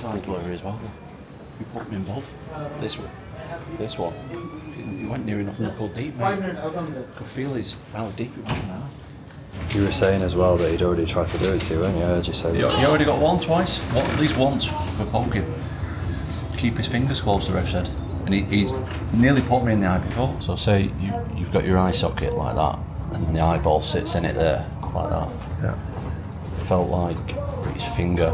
like blurry as well. You put me in both. This one. This one. You went near enough knuckle deep, mate. I could feel his how deep it was now. You were saying as well that he'd already tried to do it to you, weren't you? I heard you say that. He already got one twice. At least once for poking. Keep his fingers close, the ref said. And he's nearly put me in the eye before. So say you've got your eye socket like that, and then the eyeball sits in it there, like that. Yeah. Felt like his finger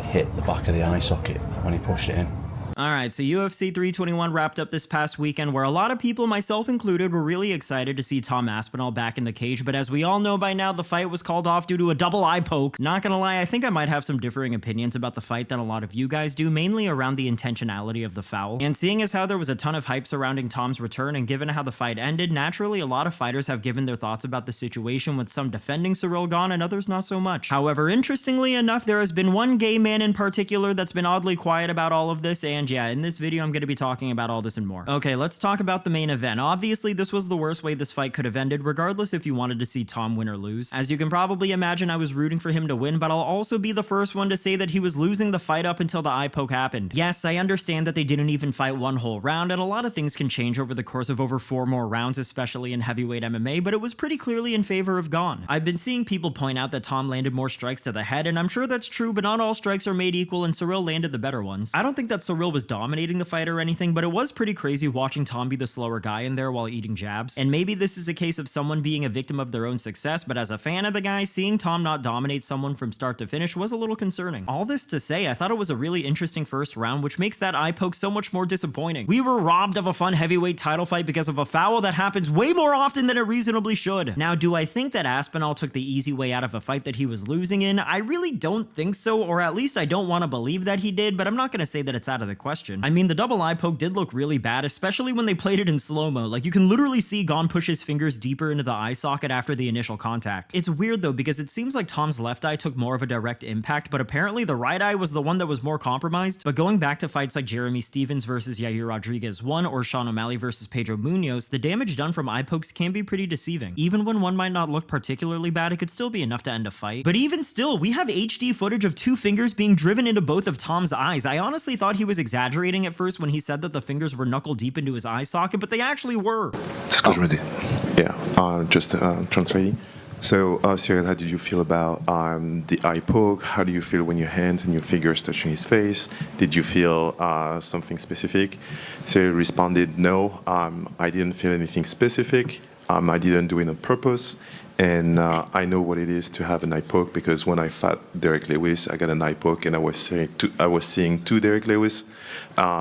hit the back of the eye socket when he pushed it in. Alright, so UFC 321 wrapped up this past weekend where a lot of people, myself included, were really excited to see Tom Aspinall back in the cage, but as we all know by now, the fight was called off due to a double eye poke. Not gonna lie, I think I might have some differing opinions about the fight than a lot of you guys do, mainly around the intentionality of the foul. And seeing as how there was a ton of hype surrounding Tom's return, and given how the fight ended, naturally a lot of fighters have given their thoughts about the situation, with some defending Ciryl Gane and others not so much. However, interestingly enough, there has been one gay man in particular that's been oddly quiet about all of this, and yeah, in this video I'm going to be talking about all this and more. Okay, let's talk about the main event. Obviously, this was the worst way this fight could have ended, regardless if you wanted to see Tom win or lose. As you can probably imagine, I was rooting for him to win, but I'll also be the first one to say that he was losing the fight up until the eye poke happened. Yes, I understand that they didn't even fight one whole round, and a lot of things can change over the course of over 4 more rounds, especially in heavyweight MMA, but it was pretty clearly in favor of Gane. I've been seeing people point out that Tom landed more strikes to the head, and I'm sure that's true, but not all strikes are made equal, and Ciryl landed the better ones. I don't think that Ciryl was dominating the fight or anything, but it was pretty crazy watching Tom be the slower guy in there while eating jabs. And maybe this is a case of someone being a victim of their own success, but as a fan of the guy, seeing Tom not dominate someone from start to finish was a little concerning. All this to say, I thought it was a really interesting first round, which makes that eye poke so much more disappointing. We were robbed of a fun heavyweight title fight because of a foul that happens way more often than it reasonably should. Now, do I think that Aspinall took the easy way out of a fight that he was losing in? I really don't think so, or at least I don't want to believe that he did, but I'm not going to say that it's out of the question. I mean, the double eye poke did look really bad, especially when they played it in slow-mo. Like, you can literally see Gane push his fingers deeper into the eye socket after the initial contact. It's weird though, because it seems like Tom's left eye took more of a direct impact, but apparently the right eye was the one that was more compromised. But going back to fights like Jeremy Stevens versus Yair Rodriguez 1 or Sean O'Malley versus Pedro Munoz, the damage done from eye pokes can be pretty deceiving. Even when one might not look particularly bad, it could still be enough to end a fight. But even still, we have HD footage of 2 fingers being driven into both of Tom's eyes. I honestly thought he was exaggerating at first when he said that the fingers were knuckle deep into his eye socket, but they actually were. C'est ce que je me dis. Yeah, just translating. So, Ciryl, how did you feel about the eye poke? How do you feel when your hands and your fingers touching his face? Did you feel something specific? Ciryl responded, no, I didn't feel anything specific. I didn't do it on purpose. And I know what it is to have an eye poke, because when I fought Derek Lewis, I got an eye poke, and I was seeing two Derek Lewis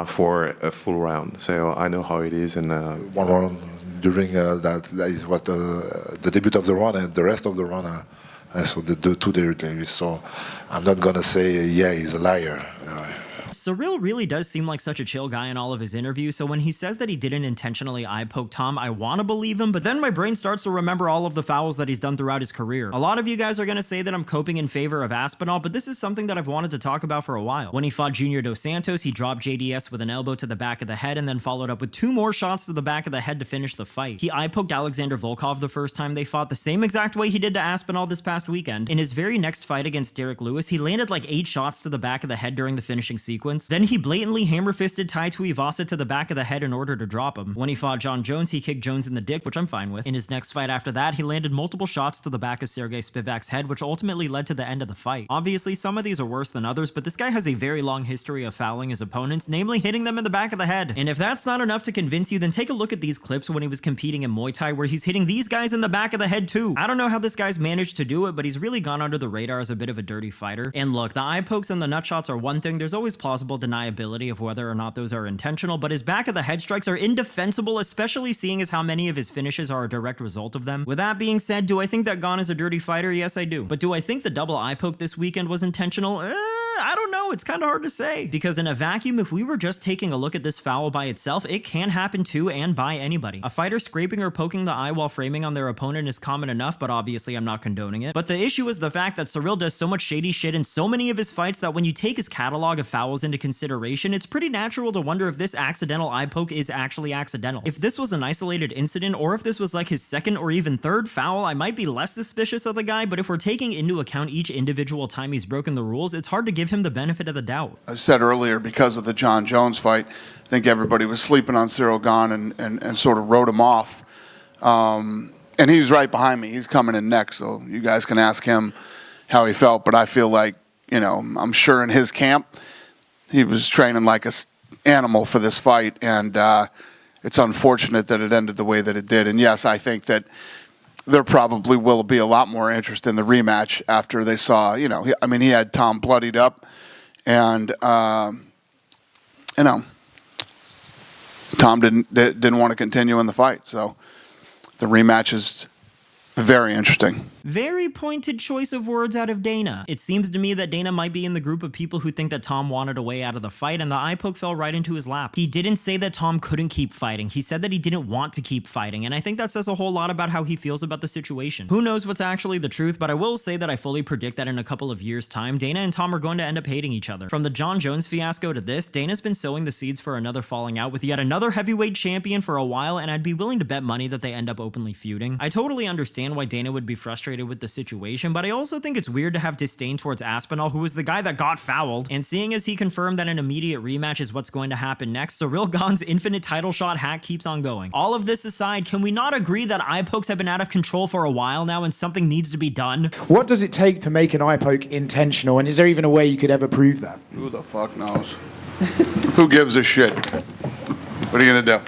for a full round. So I know how it is. And one round during that is what the debut of the round, and the rest of the round I saw the 2 Derek Lewis. So I'm not gonna say yeah, he's a liar. Ciryl really does seem like such a chill guy in all of his interviews, so when he says that he didn't intentionally eye poke Tom, I want to believe him, but then my brain starts to remember all of the fouls that he's done throughout his career. A lot of you guys are going to say that I'm coping in favor of Aspinall, but this is something that I've wanted to talk about for a while. When he fought Junior Dos Santos, he dropped JDS with an elbow to the back of the head and then followed up with 2 more shots to the back of the head to finish the fight. He eye poked Alexander Volkov the first time they fought, the same exact way he did to Aspinall this past weekend. In his very next fight against Derek Lewis, he landed like 8 shots to the back of the head during the finishing sequence. Then he blatantly hammer-fisted Tai Tuivasa to the back of the head in order to drop him. When he fought Jon Jones, he kicked Jones in the dick, which I'm fine with. In his next fight after that, he landed multiple shots to the back of Sergey Spivak's head, which ultimately led to the end of the fight. Obviously, some of these are worse than others, but this guy has a very long history of fouling his opponents, namely hitting them in the back of the head. And if that's not enough to convince you, then take a look at these clips when he was competing in Muay Thai, where he's hitting these guys in the back of the head too. I don't know how this guy's managed to do it, but he's really gone under the radar as a bit of a dirty fighter. And look, the eye pokes and the nut shots are one thing. There's always plausible deniability of whether or not those are intentional, but his back of the head strikes are indefensible, especially seeing as how many of his finishes are a direct result of them. With that being said, do I think that Gane is a dirty fighter? Yes, I do. But do I think the double eye poke this weekend was intentional? I don't know. It's kind of hard to say, because in a vacuum, if we were just taking a look at this foul by itself, it can happen to and by anybody. A fighter scraping or poking the eye while framing on their opponent is common enough, but obviously I'm not condoning it. But the issue is the fact that Ciryl does so much shady shit in so many of his fights that when you take his catalog of fouls into consideration, it's pretty natural to wonder if this accidental eye poke is actually accidental. If this was an isolated incident, or if this was like his 2nd or even 3rd foul, I might be less suspicious of the guy, but if we're taking into account each individual time he's broken the rules, it's hard to give give him the benefit of the doubt. I said earlier, because of the Jon Jones fight, I think everybody was sleeping on Ciryl Gane and sort of wrote him off. And he's right behind me. He's coming in next, so you guys can ask him how he felt. But I feel like, I'm sure in his camp, he was training like an animal for this fight, and it's unfortunate that it ended the way that it did. And yes, I think that there probably will be a lot more interest in the rematch after they saw, he had Tom bloodied up, and Tom didn't want to continue in the fight. So the rematch is very interesting. Very pointed choice of words out of Dana. It seems to me that Dana might be in the group of people who think that Tom wanted a way out of the fight, and the eye poke fell right into his lap. He didn't say that Tom couldn't keep fighting. He said that he didn't want to keep fighting, and I think that says a whole lot about how he feels about the situation. Who knows what's actually the truth, but I will say that I fully predict that in a couple of years' time, Dana and Tom are going to end up hating each other. From the Jon Jones fiasco to this, Dana's been sowing the seeds for another falling out with yet another heavyweight champion for a while, and I'd be willing to bet money that they end up openly feuding. I totally understand why Dana would be frustrated with the situation, but I also think it's weird to have disdain towards Aspinall, who was the guy that got fouled, and seeing as he confirmed that an immediate rematch is what's going to happen next, Ciryl Gane's infinite title shot hack keeps on going. All of this aside, can we not agree that eye pokes have been out of control for a while now and something needs to be done? What does it take to make an eye poke intentional, and is there even a way you could ever prove that? Who the fuck knows? Who gives a shit? What are you gonna do?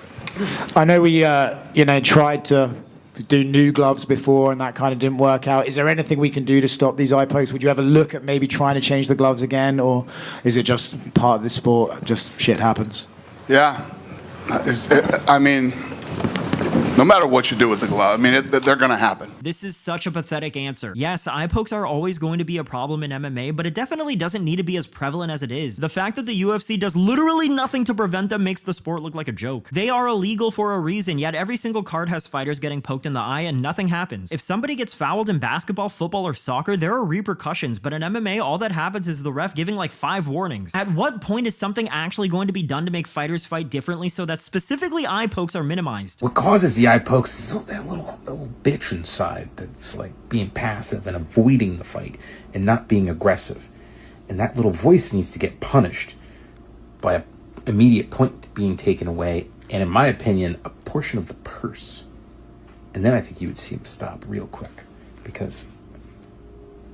I know we, tried to do new gloves before and that kind of didn't work out. Is there anything we can do to stop these eye pokes? Would you ever look at maybe trying to change the gloves again, or is it just part of the sport, just shit happens? Yeah. No matter what you do with the glove, they're going to happen. This is such a pathetic answer. Yes, eye pokes are always going to be a problem in MMA, but it definitely doesn't need to be as prevalent as it is. The fact that the UFC does literally nothing to prevent them makes the sport look like a joke. They are illegal for a reason, yet every single card has fighters getting poked in the eye and nothing happens. If somebody gets fouled in basketball, football, or soccer, there are repercussions, but in MMA, all that happens is the ref giving like 5 warnings. At what point is something actually going to be done to make fighters fight differently so that specifically eye pokes are minimized? What causes the eye pokes is that little bitch inside that's like being passive and avoiding the fight and not being aggressive. And that little voice needs to get punished by an immediate point being taken away, and in my opinion, a portion of the purse. And then I think you would see him stop real quick, because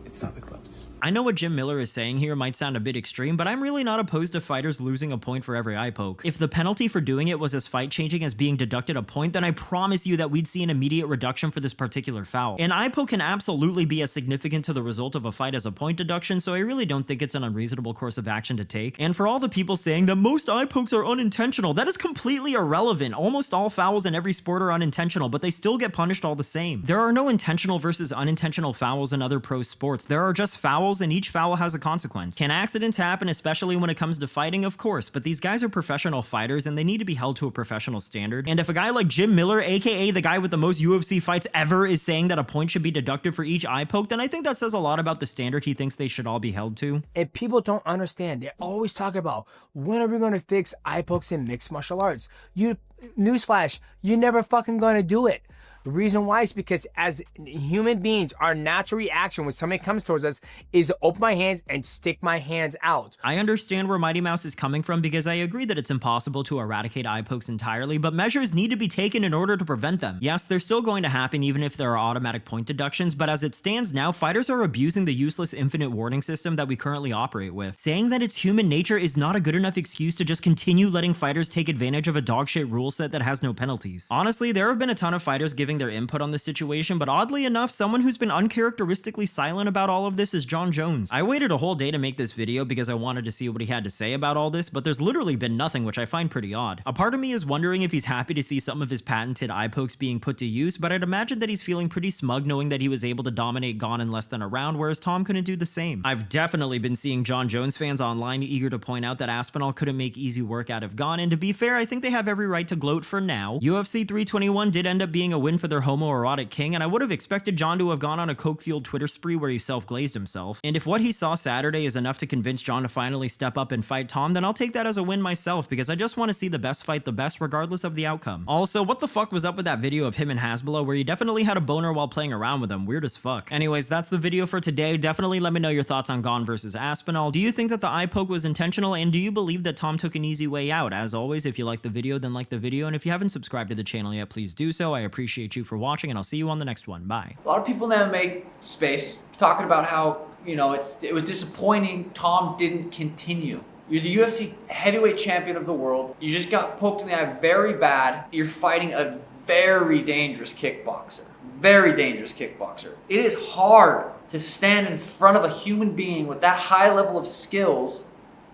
it's not the gloves. I know what Jim Miller is saying here might sound a bit extreme, but I'm really not opposed to fighters losing a point for every eye poke. If the penalty for doing it was as fight-changing as being deducted a point, then I promise you that we'd see an immediate reduction for this particular foul. An eye poke can absolutely be as significant to the result of a fight as a point deduction, so I really don't think it's an unreasonable course of action to take. And for all the people saying that most eye pokes are unintentional, that is completely irrelevant. Almost all fouls in every sport are unintentional, but they still get punished all the same. There are no intentional versus unintentional fouls in other pro sports. There are just fouls, and each foul has a consequence. Can accidents happen, especially when it comes to fighting? Of course, but these guys are professional fighters and they need to be held to a professional standard. And if a guy like Jim Miller, aka the guy with the most UFC fights ever, is saying that a point should be deducted for each eye poke, then I think that says a lot about the standard he thinks they should all be held to. And people don't understand. They always talk about, when are we going to fix eye pokes in mixed martial arts? Newsflash, you're never fucking going to do it. The reason why is because as human beings, our natural reaction when somebody comes towards us is to open my hands and stick my hands out. I understand where Mighty Mouse is coming from because I agree that it's impossible to eradicate eye pokes entirely, but measures need to be taken in order to prevent them. Yes, they're still going to happen even if there are automatic point deductions, but as it stands now, fighters are abusing the useless infinite warning system that we currently operate with. Saying that it's human nature is not a good enough excuse to just continue letting fighters take advantage of a dogshit rule set that has no penalties. Honestly, there have been a ton of fighters giving their input on the situation, but oddly enough, someone who's been uncharacteristically silent about all of this is Jon Jones. I waited a whole day to make this video because I wanted to see what he had to say about all this, but there's literally been nothing, which I find pretty odd. A part of me is wondering if he's happy to see some of his patented eye pokes being put to use, but I'd imagine that he's feeling pretty smug knowing that he was able to dominate Gane in less than a round, whereas Tom couldn't do the same. I've definitely been seeing Jon Jones fans online eager to point out that Aspinall couldn't make easy work out of Gane, and to be fair, I think they have every right to gloat for now. UFC 321 did end up being a win for for their homoerotic king, and I would have expected Jon to have gone on a coke-fueled Twitter spree where he self-glazed himself. And if what he saw Saturday is enough to convince Jon to finally step up and fight Tom, then I'll take that as a win myself, because I just want to see the best fight the best regardless of the outcome. Also, what the fuck was up with that video of him and Hasbulla where he definitely had a boner while playing around with him? Weird as fuck. Anyways, that's the video for today. Definitely let me know your thoughts on Gane versus Aspinall. Do you think that the eye poke was intentional, and do you believe that Tom took an easy way out? As always, if you like the video, then like the video, and if you haven't subscribed to the channel yet, please do so. I appreciate you for watching, and I'll see you on the next one. Bye. A lot of people in the MMA space talking about how, you know, it was disappointing Tom didn't continue. You're the UFC heavyweight champion of the world. You just got poked in the eye very bad. You're fighting a very dangerous kickboxer. Very dangerous kickboxer. It is hard to stand in front of a human being with that high level of skills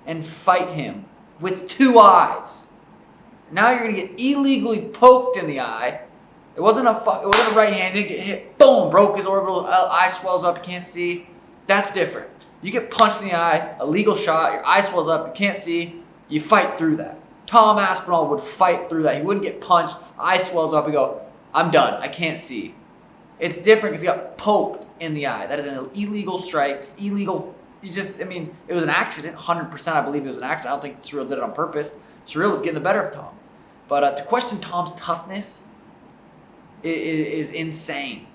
and fight him with two eyes. Now you're gonna get illegally poked in the eye. It wasn't a right hand. He didn't get hit. Boom, broke his orbital. Eye swells up. You can't see. That's different. You get punched in the eye, a legal shot. Your eye swells up. You can't see. You fight through that. Tom Aspinall would fight through that. He wouldn't get punched. Eye swells up and go, I'm done. I can't see. It's different because he got poked in the eye. That is an illegal strike. Illegal. I mean, it was an accident. 100% I believe it was an accident. I don't think Ciryl did it on purpose. Ciryl was getting the better of Tom. But to question Tom's toughness is insane.